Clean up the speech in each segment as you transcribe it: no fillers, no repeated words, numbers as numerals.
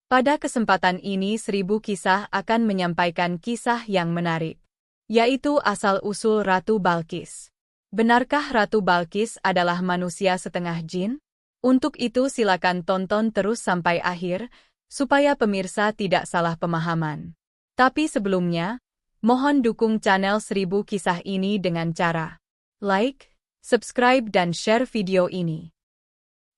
Pada kesempatan ini 1000 kisah akan menyampaikan kisah yang menarik, yaitu asal-usul Ratu Balqis. Benarkah Ratu Balqis adalah manusia setengah jin? Untuk itu silakan tonton terus sampai akhir, supaya pemirsa tidak salah pemahaman. Tapi sebelumnya, mohon dukung channel 1000 kisah ini dengan cara like, subscribe dan share video ini.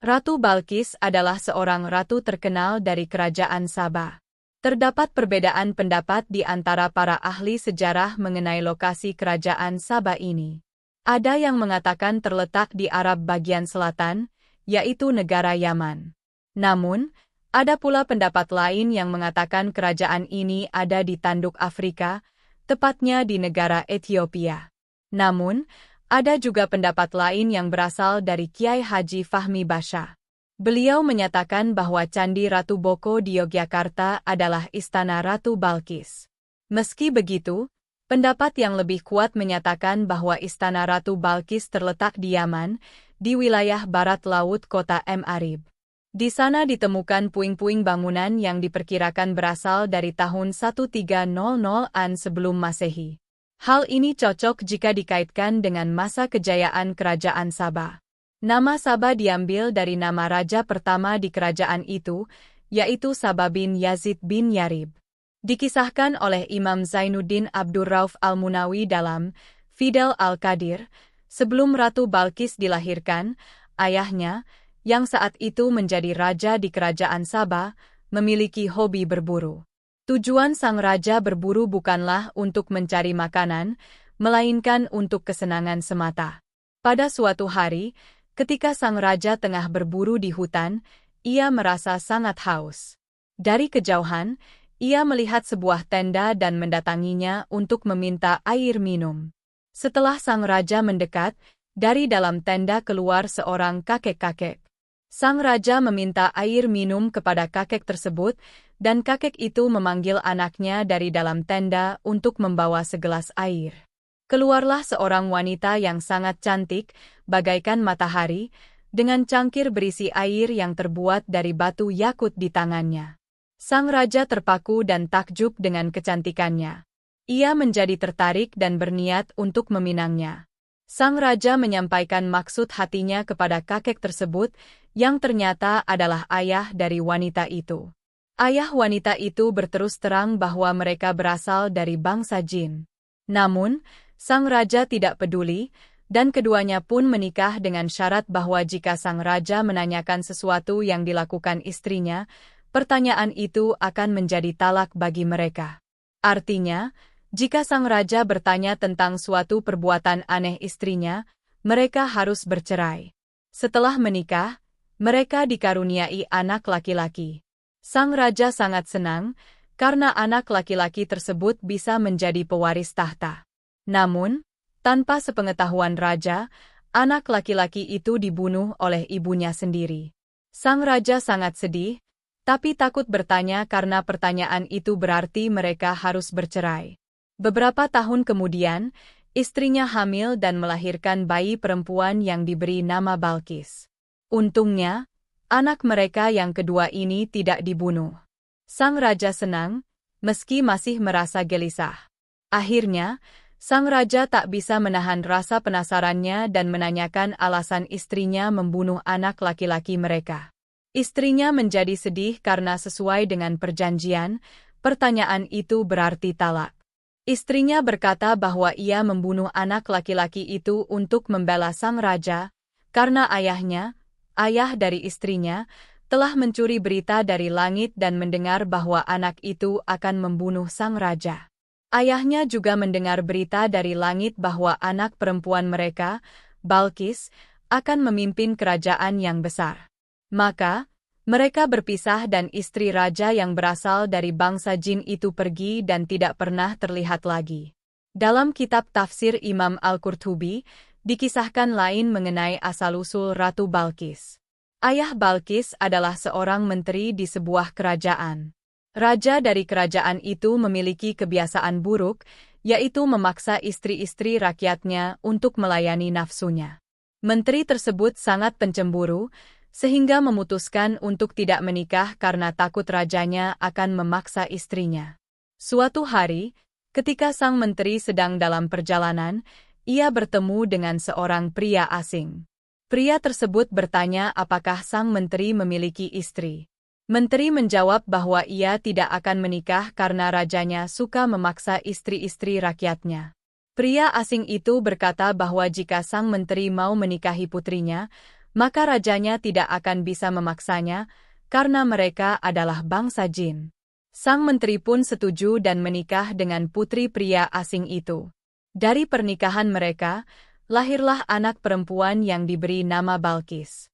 Ratu Balqis adalah seorang ratu terkenal dari Kerajaan Sabah. Terdapat perbedaan pendapat di antara para ahli sejarah mengenai lokasi Kerajaan Sabah ini. Ada yang mengatakan terletak di Arab bagian selatan, yaitu negara Yaman. Namun, ada pula pendapat lain yang mengatakan kerajaan ini ada di tanduk Afrika, tepatnya di negara Ethiopia. Namun, ada juga pendapat lain yang berasal dari Kiai Haji Fahmi Basha. Beliau menyatakan bahwa Candi Ratu Boko di Yogyakarta adalah istana Ratu Balqis. Meski begitu, pendapat yang lebih kuat menyatakan bahwa istana Ratu Balqis terletak di Yaman, di wilayah barat laut kota Ma'arib. Di sana ditemukan puing-puing bangunan yang diperkirakan berasal dari tahun 1300-an sebelum Masehi. Hal ini cocok jika dikaitkan dengan masa kejayaan Kerajaan Sabah. Nama Sabah diambil dari nama raja pertama di kerajaan itu, yaitu Sabah bin Yazid bin Yarib. Dikisahkan oleh Imam Zainuddin Abdurrauf Al-Munawi dalam Fidel Al-Qadir, sebelum Ratu Balqis dilahirkan, ayahnya, yang saat itu menjadi raja di Kerajaan Sabah, memiliki hobi berburu. Tujuan sang raja berburu bukanlah untuk mencari makanan, melainkan untuk kesenangan semata. Pada suatu hari, ketika sang raja tengah berburu di hutan, ia merasa sangat haus. Dari kejauhan, ia melihat sebuah tenda dan mendatanginya untuk meminta air minum. Setelah sang raja mendekat, dari dalam tenda keluar seorang kakek-kakek. Sang raja meminta air minum kepada kakek tersebut, dan kakek itu memanggil anaknya dari dalam tenda untuk membawa segelas air. Keluarlah seorang wanita yang sangat cantik, bagaikan matahari, dengan cangkir berisi air yang terbuat dari batu yakut di tangannya. Sang raja terpaku dan takjub dengan kecantikannya. Ia menjadi tertarik dan berniat untuk meminangnya. Sang raja menyampaikan maksud hatinya kepada kakek tersebut, yang ternyata adalah ayah dari wanita itu. Ayah wanita itu berterus terang bahwa mereka berasal dari bangsa jin. Namun, sang raja tidak peduli, dan keduanya pun menikah dengan syarat bahwa jika sang raja menanyakan sesuatu yang dilakukan istrinya, pertanyaan itu akan menjadi talak bagi mereka. Artinya, jika sang raja bertanya tentang suatu perbuatan aneh istrinya, mereka harus bercerai. Setelah menikah, mereka dikaruniai anak laki-laki. Sang raja sangat senang, karena anak laki-laki tersebut bisa menjadi pewaris tahta. Namun, tanpa sepengetahuan raja, anak laki-laki itu dibunuh oleh ibunya sendiri. Sang raja sangat sedih, tapi takut bertanya karena pertanyaan itu berarti mereka harus bercerai. Beberapa tahun kemudian, istrinya hamil dan melahirkan bayi perempuan yang diberi nama Balqis. Untungnya, anak mereka yang kedua ini tidak dibunuh. Sang raja senang, meski masih merasa gelisah. Akhirnya, sang raja tak bisa menahan rasa penasarannya dan menanyakan alasan istrinya membunuh anak laki-laki mereka. Istrinya menjadi sedih karena sesuai dengan perjanjian, pertanyaan itu berarti talak. Istrinya berkata bahwa ia membunuh anak laki-laki itu untuk membela sang raja, karena ayahnya, ayah dari istrinya, telah mencuri berita dari langit dan mendengar bahwa anak itu akan membunuh sang raja. Ayahnya juga mendengar berita dari langit bahwa anak perempuan mereka, Balqis, akan memimpin kerajaan yang besar. Maka, mereka berpisah dan istri raja yang berasal dari bangsa jin itu pergi dan tidak pernah terlihat lagi. Dalam kitab tafsir Imam Al-Qurtubi, dikisahkan lain mengenai asal-usul Ratu Balqis. Ayah Balqis adalah seorang menteri di sebuah kerajaan. Raja dari kerajaan itu memiliki kebiasaan buruk, yaitu memaksa istri-istri rakyatnya untuk melayani nafsunya. Menteri tersebut sangat pencemburu, sehingga memutuskan untuk tidak menikah karena takut rajanya akan memaksa istrinya. Suatu hari, ketika sang menteri sedang dalam perjalanan, ia bertemu dengan seorang pria asing. Pria tersebut bertanya apakah sang menteri memiliki istri. Menteri menjawab bahwa ia tidak akan menikah karena rajanya suka memaksa istri-istri rakyatnya. Pria asing itu berkata bahwa jika sang menteri mau menikahi putrinya, maka rajanya tidak akan bisa memaksanya, karena mereka adalah bangsa jin. Sang menteri pun setuju dan menikah dengan putri pria asing itu. Dari pernikahan mereka, lahirlah anak perempuan yang diberi nama Balkis.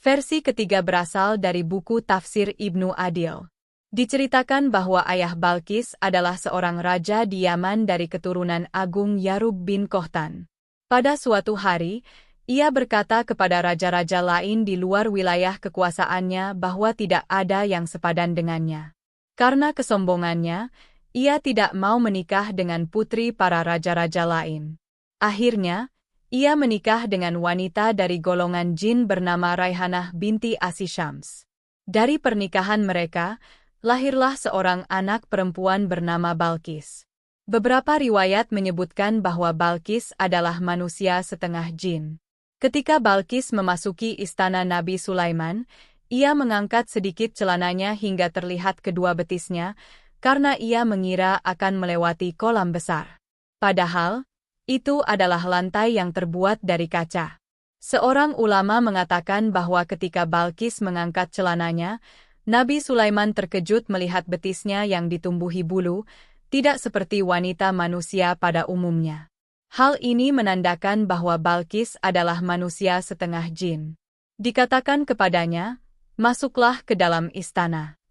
Versi ketiga berasal dari buku tafsir Ibnu Adil. Diceritakan bahwa ayah Balkis adalah seorang raja di Yaman dari keturunan Agung Yarub bin Kohtan. Pada suatu hari, ia berkata kepada raja-raja lain di luar wilayah kekuasaannya bahwa tidak ada yang sepadan dengannya. Karena kesombongannya, ia tidak mau menikah dengan putri para raja-raja lain. Akhirnya, ia menikah dengan wanita dari golongan jin bernama Raihanah binti Asisyams. Dari pernikahan mereka, lahirlah seorang anak perempuan bernama Balkis. Beberapa riwayat menyebutkan bahwa Balkis adalah manusia setengah jin. Ketika Balkis memasuki istana Nabi Sulaiman, ia mengangkat sedikit celananya hingga terlihat kedua betisnya, karena ia mengira akan melewati kolam besar. Padahal, itu adalah lantai yang terbuat dari kaca. Seorang ulama mengatakan bahwa ketika Balkis mengangkat celananya, Nabi Sulaiman terkejut melihat betisnya yang ditumbuhi bulu, tidak seperti wanita manusia pada umumnya. Hal ini menandakan bahwa Balkis adalah manusia setengah jin. Dikatakan kepadanya, "Masuklah ke dalam istana."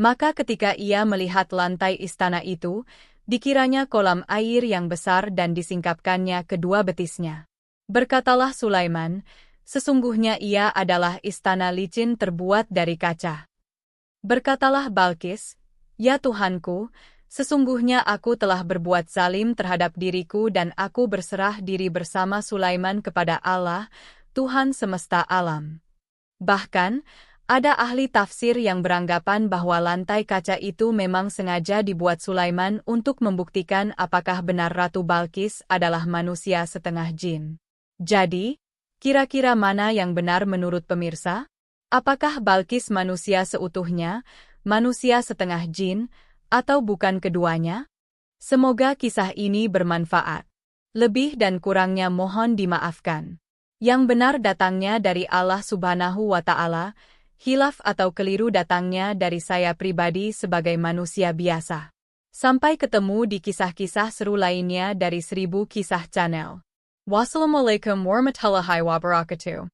Maka ketika ia melihat lantai istana itu, dikiranya kolam air yang besar dan disingkapkannya kedua betisnya. Berkatalah Sulaiman, sesungguhnya ia adalah istana licin terbuat dari kaca. Berkatalah Balkis, "Ya Tuhanku, sesungguhnya aku telah berbuat zalim terhadap diriku dan aku berserah diri bersama Sulaiman kepada Allah, Tuhan semesta alam." Bahkan, ada ahli tafsir yang beranggapan bahwa lantai kaca itu memang sengaja dibuat Sulaiman untuk membuktikan apakah benar Ratu Balkis adalah manusia setengah jin. Jadi, kira-kira mana yang benar menurut pemirsa? Apakah Balkis manusia seutuhnya, manusia setengah jin, atau bukan keduanya? Semoga kisah ini bermanfaat. Lebih dan kurangnya mohon dimaafkan. Yang benar datangnya dari Allah Subhanahu wa Ta'ala, hilaf atau keliru datangnya dari saya pribadi sebagai manusia biasa. Sampai ketemu di kisah-kisah seru lainnya dari 1000 Kisah Channel. Wassalamualaikum warahmatullahi wabarakatuh.